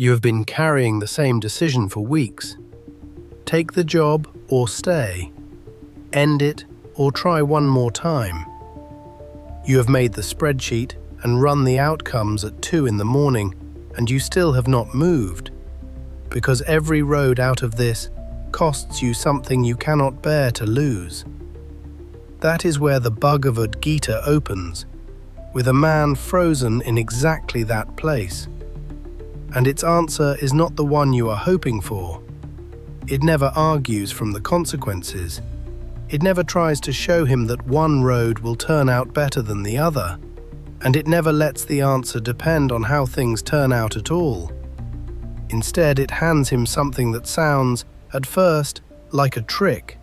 You have been carrying the same decision for weeks. Take the job or stay. End it or try one more time. You have made the spreadsheet and run the outcomes at 2 in the morning, and you still have not moved, because every road out of this costs you something you cannot bear to lose. That is where the Bhagavad Gita opens, with a man frozen in exactly that place. And its answer is not the one you are hoping for. It never argues from the consequences. It never tries to show him that one road will turn out better than the other. And it never lets the answer depend on how things turn out at all. Instead, it hands him something that sounds, at first, like a trick.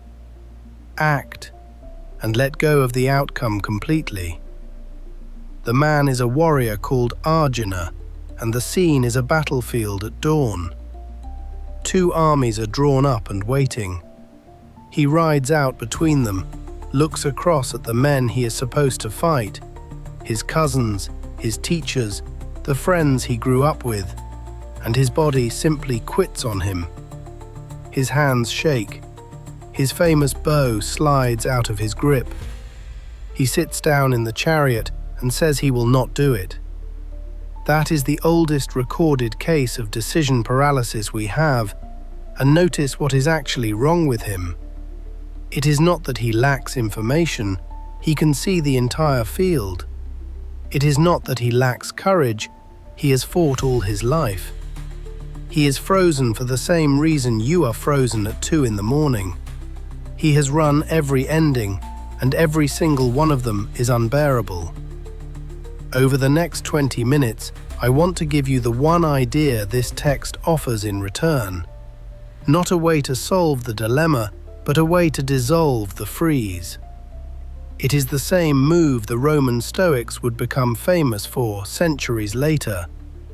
Act, and let go of the outcome completely. The man is a warrior called Arjuna, and the scene is a battlefield at dawn. 2 armies are drawn up and waiting. He rides out between them, looks across at the men he is supposed to fight, his cousins, his teachers, the friends he grew up with, and his body simply quits on him. His hands shake. His famous bow slides out of his grip. He sits down in the chariot and says he will not do it. That is the oldest recorded case of decision paralysis we have, and notice what is actually wrong with him. It is not that he lacks information, he can see the entire field. It is not that he lacks courage, he has fought all his life. He is frozen for the same reason you are frozen at 2 in the morning. He has run every ending, and every single one of them is unbearable. Over the next 20 minutes, I want to give you the one idea this text offers in return. Not a way to solve the dilemma, but a way to dissolve the freeze. It is the same move the Roman Stoics would become famous for centuries later,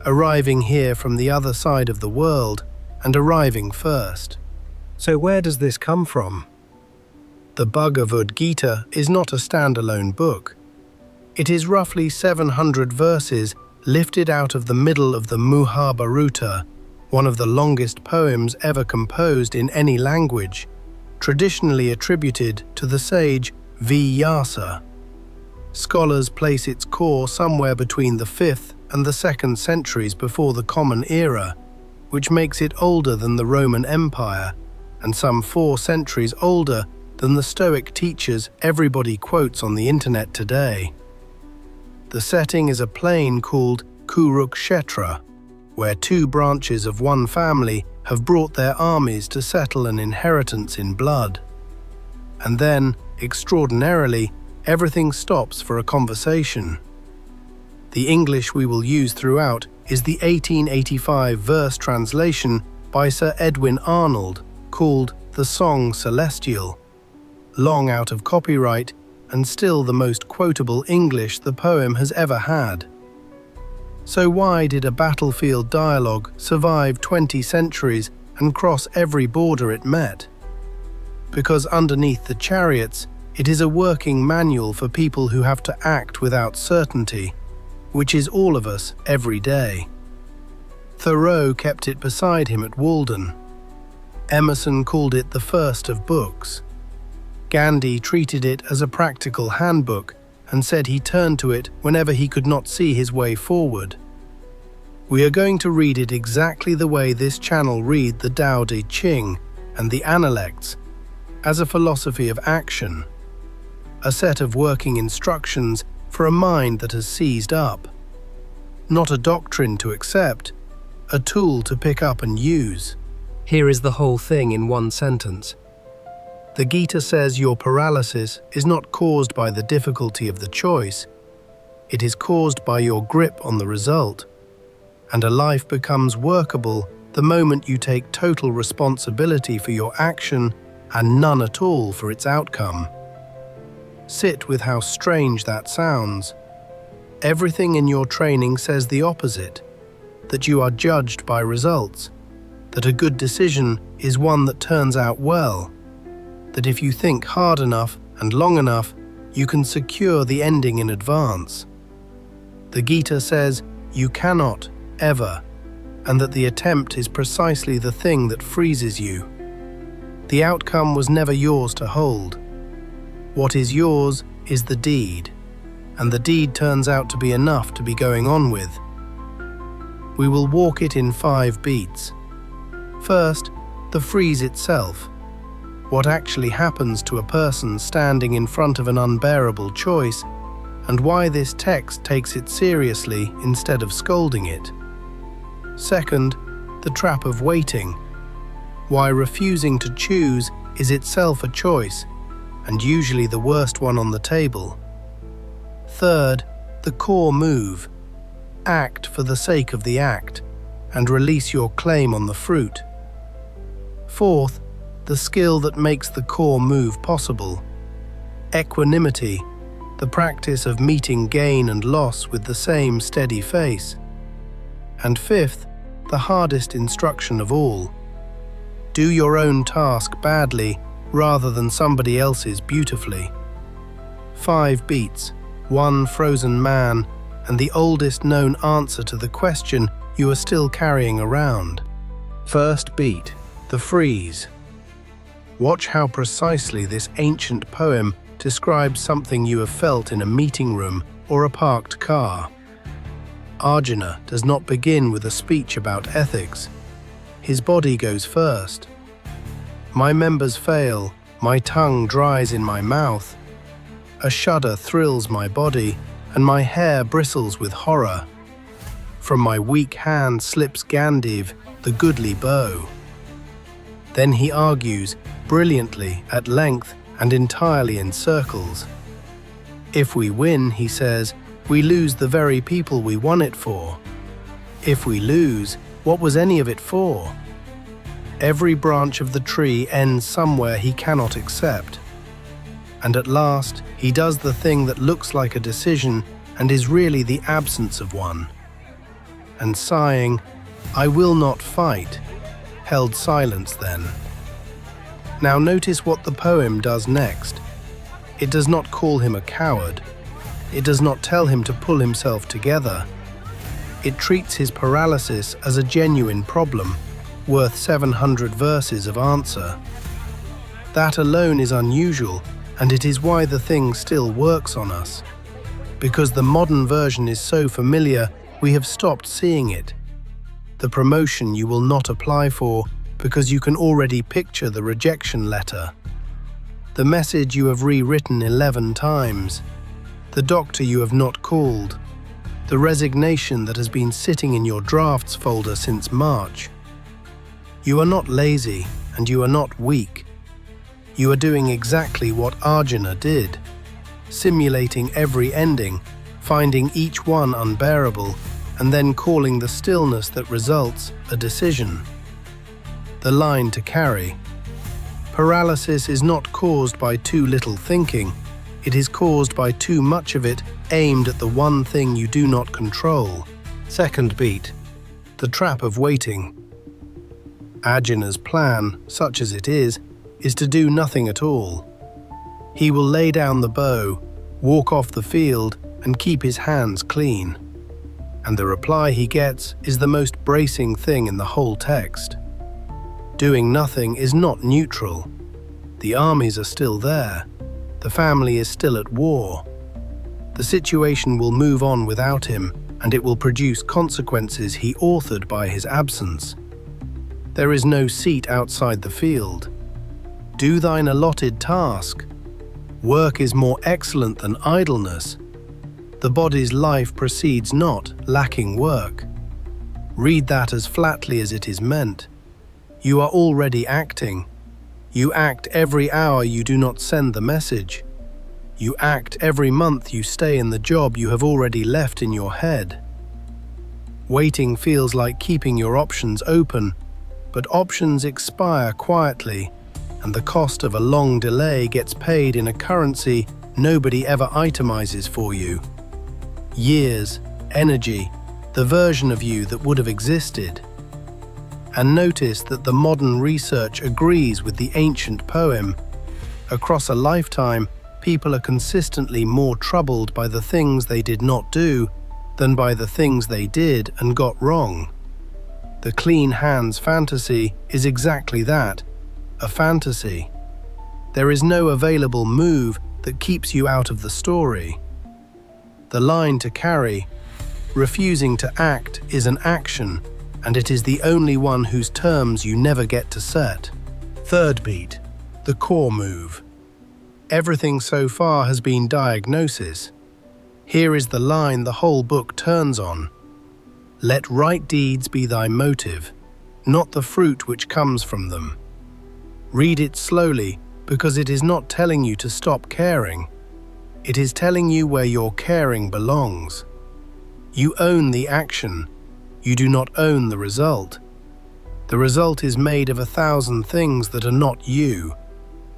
arriving here from the other side of the world and arriving first. So where does this come from? The Bhagavad Gita is not a standalone book. It is roughly 700 verses lifted out of the middle of the Mahabharata, one of the longest poems ever composed in any language, traditionally attributed to the sage Vyasa. Scholars place its core somewhere between the 5th and the 2nd centuries before the Common Era, which makes it older than the Roman Empire, and some 4 centuries older than the Stoic teachers everybody quotes on the internet today. The setting is a plain called Kurukshetra, where 2 branches of one family have brought their armies to settle an inheritance in blood. And then, extraordinarily, everything stops for a conversation. The English we will use throughout is the 1885 verse translation by Sir Edwin Arnold called The Song Celestial, long out of copyright and still the most quotable English the poem has ever had. So why did a battlefield dialogue survive 20 centuries and cross every border it met? Because underneath the chariots, it is a working manual for people who have to act without certainty, which is all of us every day. Thoreau kept it beside him at Walden. Emerson called it the first of books. Gandhi treated it as a practical handbook and said he turned to it whenever he could not see his way forward. We are going to read it exactly the way this channel read the Tao Te Ching and the Analects, as a philosophy of action, a set of working instructions for a mind that has seized up. Not a doctrine to accept, a tool to pick up and use. Here is the whole thing in one sentence. The Gita says your paralysis is not caused by the difficulty of the choice, it is caused by your grip on the result. And a life becomes workable the moment you take total responsibility for your action and none at all for its outcome. Sit with how strange that sounds. Everything in your training says the opposite, that you are judged by results, that a good decision is one that turns out well, that if you think hard enough and long enough, you can secure the ending in advance. The Gita says you cannot, ever, and that the attempt is precisely the thing that freezes you. The outcome was never yours to hold. What is yours is the deed, and the deed turns out to be enough to be going on with. We will walk it in 5 beats. First, the freeze itself. What actually happens to a person standing in front of an unbearable choice, and why this text takes it seriously instead of scolding it. Second, the trap of waiting. Why refusing to choose is itself a choice, and usually the worst one on the table. Third, the core move. Act for the sake of the act, and release your claim on the fruit. Fourth, the skill that makes the core move possible. Equanimity, the practice of meeting gain and loss with the same steady face. And fifth, the hardest instruction of all. Do your own task badly rather than somebody else's beautifully. 5 beats, 1 frozen man, and the oldest known answer to the question you are still carrying around. First beat, the freeze. Watch how precisely this ancient poem describes something you have felt in a meeting room or a parked car. Arjuna does not begin with a speech about ethics. His body goes first. My members fail, my tongue dries in my mouth. A shudder thrills my body, and my hair bristles with horror. From my weak hand slips Gandiv, the goodly bow. Then he argues, brilliantly, at length, and entirely in circles. If we win, he says, we lose the very people we won it for. If we lose, what was any of it for? Every branch of the tree ends somewhere he cannot accept. And at last, he does the thing that looks like a decision and is really the absence of one. And sighing, I will not fight, held silence then. Now notice what the poem does next. It does not call him a coward. It does not tell him to pull himself together. It treats his paralysis as a genuine problem, worth 700 verses of answer. That alone is unusual, and it is why the thing still works on us. Because the modern version is so familiar, we have stopped seeing it. The promotion you will not apply for because you can already picture the rejection letter. The message you have rewritten 11 times. The doctor you have not called. The resignation that has been sitting in your drafts folder since March. You are not lazy, and you are not weak. You are doing exactly what Arjuna did, simulating every ending, finding each one unbearable, and then calling the stillness that results a decision. The line to carry. Paralysis is not caused by too little thinking. It is caused by too much of it aimed at the one thing you do not control. Second beat. The trap of waiting. Arjuna's plan, such as it is to do nothing at all. He will lay down the bow, walk off the field, and keep his hands clean. And the reply he gets is the most bracing thing in the whole text. Doing nothing is not neutral. The armies are still there. The family is still at war. The situation will move on without him, and it will produce consequences he authored by his absence. There is no seat outside the field. Do thine allotted task. Work is more excellent than idleness. The body's life proceeds not, lacking work. Read that as flatly as it is meant. You are already acting. You act every hour you do not send the message. You act every month you stay in the job you have already left in your head. Waiting feels like keeping your options open, but options expire quietly, and the cost of a long delay gets paid in a currency nobody ever itemizes for you. Years, energy, the version of you that would have existed. And notice that the modern research agrees with the ancient poem. Across a lifetime, people are consistently more troubled by the things they did not do than by the things they did and got wrong. The clean hands fantasy is exactly that, a fantasy. There is no available move that keeps you out of the story. The line to carry, refusing to act, is an action, and it is the only one whose terms you never get to set. Third beat, the core move. Everything so far has been diagnosis. Here is the line the whole book turns on. Let right deeds be thy motive, not the fruit which comes from them. Read it slowly, because it is not telling you to stop caring. It is telling you where your caring belongs. You own the action. You do not own the result. The result is made of 1,000 things that are not you.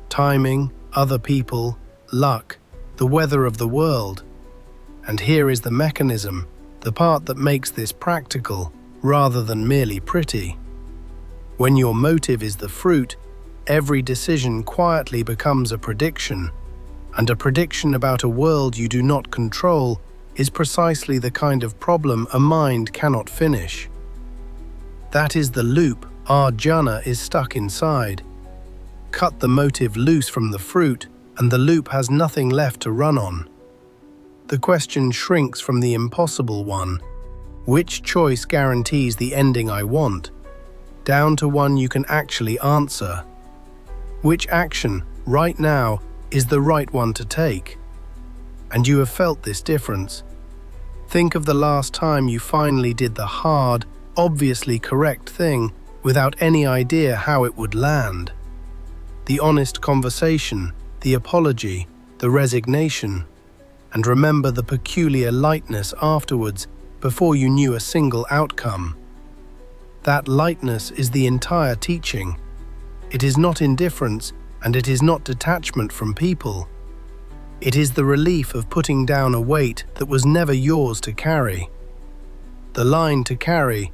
Timing, other people, luck, the weather of the world. And here is the mechanism, the part that makes this practical, rather than merely pretty. When your motive is the fruit, every decision quietly becomes a prediction, and a prediction about a world you do not control is precisely the kind of problem a mind cannot finish. That is the loop Arjuna is stuck inside. Cut the motive loose from the fruit, and the loop has nothing left to run on. The question shrinks from the impossible one, which choice guarantees the ending I want, down to one you can actually answer. Which action, right now, is the right one to take? And you have felt this difference. Think of the last time you finally did the hard, obviously correct thing without any idea how it would land. The honest conversation, the apology, the resignation, and remember the peculiar lightness afterwards before you knew a single outcome. That lightness is the entire teaching. It is not indifference, and it is not detachment from people. It is the relief of putting down a weight that was never yours to carry. The line to carry,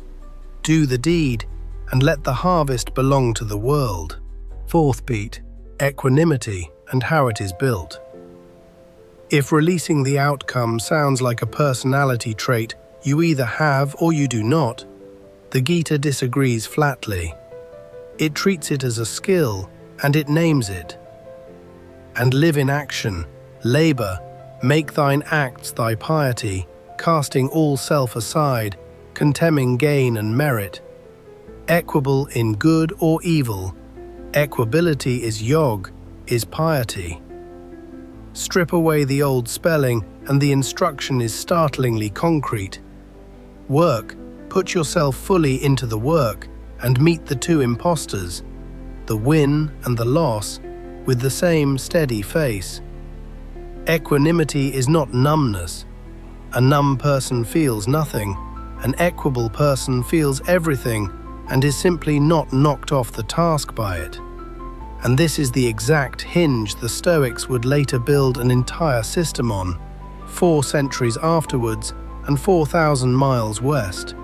do the deed, and let the harvest belong to the world. Fourth beat, equanimity and how it is built. If releasing the outcome sounds like a personality trait you either have or you do not, the Gita disagrees flatly. It treats it as a skill, and it names it. And live in action, labor, make thine acts thy piety, casting all self aside, contemning gain and merit. Equable in good or evil, equability is yog, is piety. Strip away the old spelling, and the instruction is startlingly concrete. Work, put yourself fully into the work, and meet the two impostors, the win and the loss, with the same steady face. Equanimity is not numbness. A numb person feels nothing. An equable person feels everything and is simply not knocked off the task by it. And this is the exact hinge the Stoics would later build an entire system on, 4 centuries afterwards and 4,000 miles west.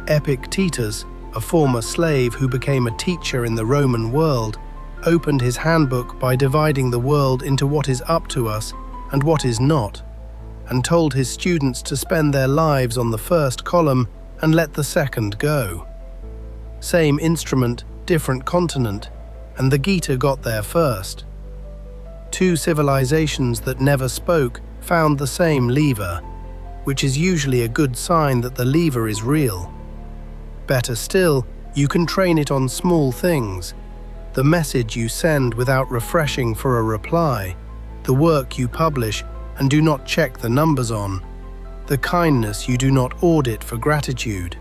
Epictetus, a former slave who became a teacher in the Roman world, opened his handbook by dividing the world into what is up to us and what is not, and told his students to spend their lives on the first column and let the second go. Same instrument, different continent, and the Gita got there first. 2 civilizations that never spoke found the same lever, which is usually a good sign that the lever is real. Better still, you can train it on small things. The message you send without refreshing for a reply, the work you publish and do not check the numbers on, the kindness you do not audit for gratitude.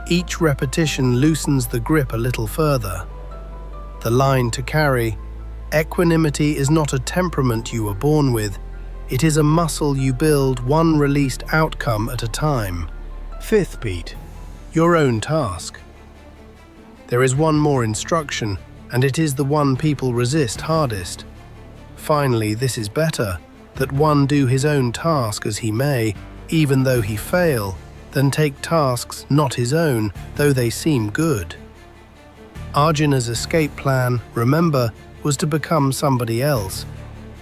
Each repetition loosens the grip a little further. The line to carry, equanimity is not a temperament you were born with, it is a muscle you build one released outcome at a time. Fifth beat, your own task. There is one more instruction, and it is the one people resist hardest. Finally, this is better, that one do his own task as he may, even though he fail, than take tasks not his own, though they seem good. Arjuna's escape plan, remember, was to become somebody else,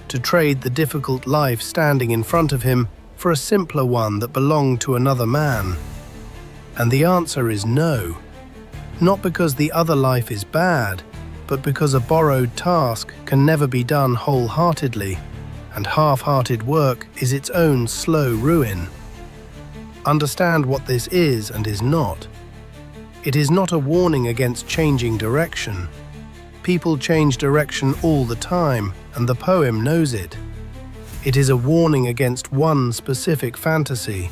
to trade the difficult life standing in front of him for a simpler one that belonged to another man. And the answer is no. Not because the other life is bad, but because a borrowed task can never be done wholeheartedly, and half-hearted work is its own slow ruin. Understand what this is and is not. It is not a warning against changing direction. People change direction all the time, and the poem knows it. It is a warning against one specific fantasy,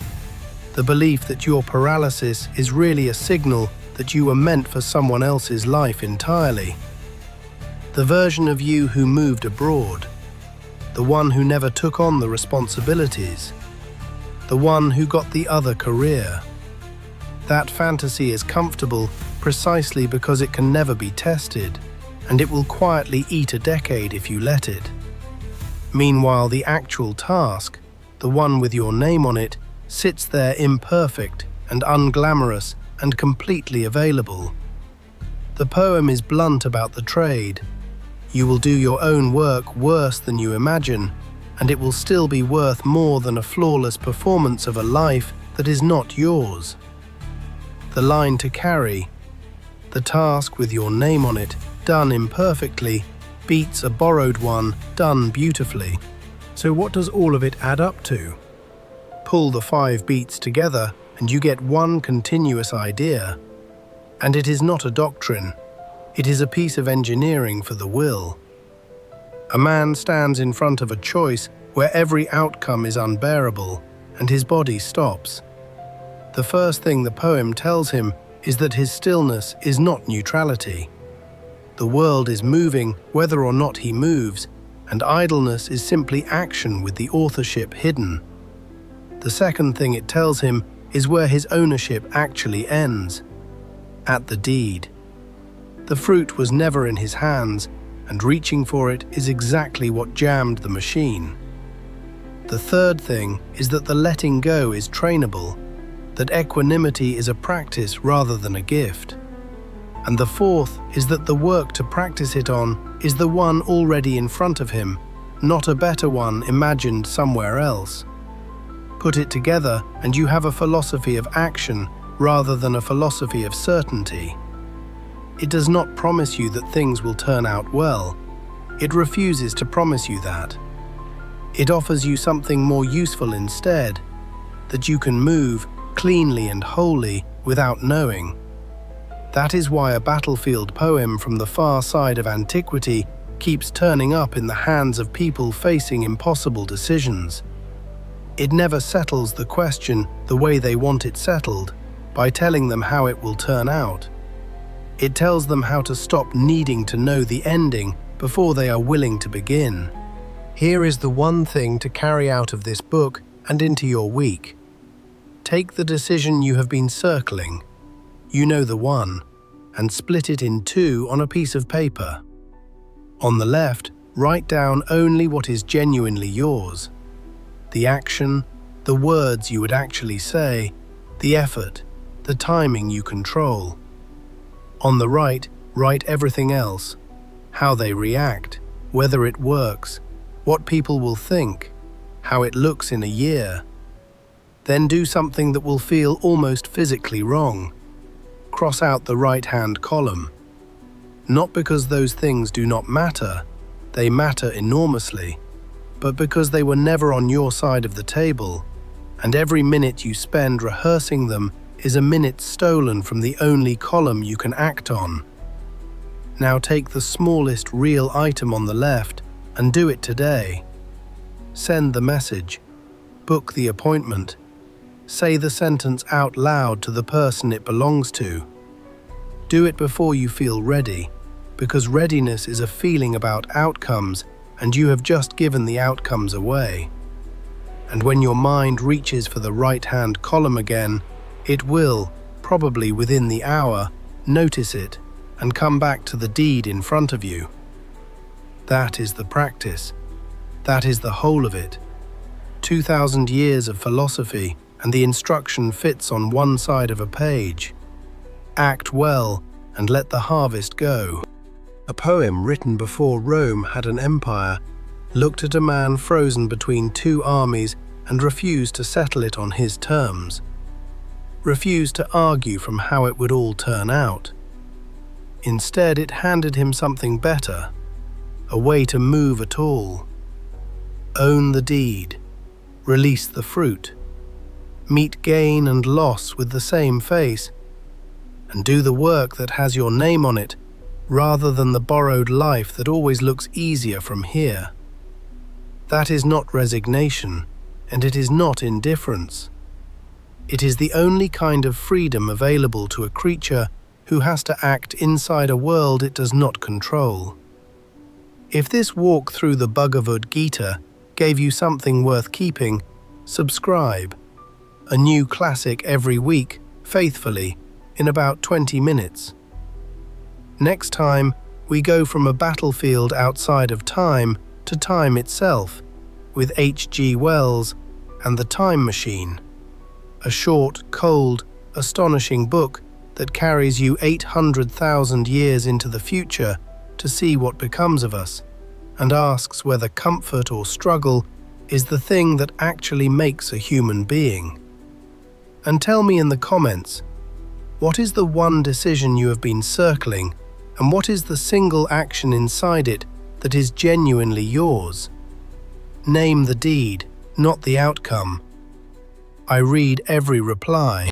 the belief that your paralysis is really a signal that you were meant for someone else's life entirely. The version of you who moved abroad, the one who never took on the responsibilities, the one who got the other career. That fantasy is comfortable precisely because it can never be tested, and it will quietly eat a decade if you let it. Meanwhile, the actual task, the one with your name on it, sits there imperfect and unglamorous and completely available. The poem is blunt about the trade. You will do your own work worse than you imagine, and it will still be worth more than a flawless performance of a life that is not yours. The line to carry, the task with your name on it, done imperfectly, beats a borrowed one done beautifully. So what does all of it add up to? Pull the 5 beats together and you get one continuous idea. And it is not a doctrine, it is a piece of engineering for the will. A man stands in front of a choice where every outcome is unbearable, and his body stops. The first thing the poem tells him is that his stillness is not neutrality. The world is moving whether or not he moves, and idleness is simply action with the authorship hidden. The second thing it tells him is where his ownership actually ends, at the deed. The fruit was never in his hands, and reaching for it is exactly what jammed the machine. The third thing is that the letting go is trainable, that equanimity is a practice rather than a gift. And the fourth is that the work to practice it on is the one already in front of him, not a better one imagined somewhere else. Put it together and you have a philosophy of action rather than a philosophy of certainty. It does not promise you that things will turn out well. It refuses to promise you that. It offers you something more useful instead, that you can move cleanly and wholly without knowing. That is why a battlefield poem from the far side of antiquity keeps turning up in the hands of people facing impossible decisions. It never settles the question the way they want it settled, by telling them how it will turn out. It tells them how to stop needing to know the ending before they are willing to begin. Here is the one thing to carry out of this book and into your week. Take the decision you have been circling, you know the one, and split it in 2 on a piece of paper. On the left, write down only what is genuinely yours. The action, the words you would actually say, the effort, the timing you control. On the right, write everything else, how they react, whether it works, what people will think, how it looks in a year. Then do something that will feel almost physically wrong. Cross out the right-hand column. Not because those things do not matter, they matter enormously, but because they were never on your side of the table, and every minute you spend rehearsing them is a minute stolen from the only column you can act on. Now take the smallest real item on the left and do it today. Send the message, book the appointment, say the sentence out loud to the person it belongs to. Do it before you feel ready, because readiness is a feeling about outcomes, and you have just given the outcomes away. And when your mind reaches for the right-hand column again, it will, probably within the hour, notice it and come back to the deed in front of you. That is the practice. That is the whole of it. 2,000 years of philosophy, and the instruction fits on one side of a page. Act well and let the harvest go. A poem written before Rome had an empire looked at a man frozen between 2 armies and refused to settle it on his terms. refused to argue from how it would all turn out. Instead, it handed him something better, a way to move at all. Own the deed, release the fruit, meet gain and loss with the same face, and do the work that has your name on it, rather than the borrowed life that always looks easier from here. That is not resignation, and it is not indifference. It is the only kind of freedom available to a creature who has to act inside a world it does not control. If this walk through the Bhagavad Gita gave you something worth keeping, subscribe. A new classic every week, faithfully, in about 20 minutes. Next time, we go from a battlefield outside of time to time itself, with H.G. Wells and the Time Machine, a short, cold, astonishing book that carries you 800,000 years into the future to see what becomes of us, and asks whether comfort or struggle is the thing that actually makes a human being. And tell me in the comments, what is the one decision you have been circling, and what is the single action inside it that is genuinely yours? Name the deed, not the outcome. I read every reply.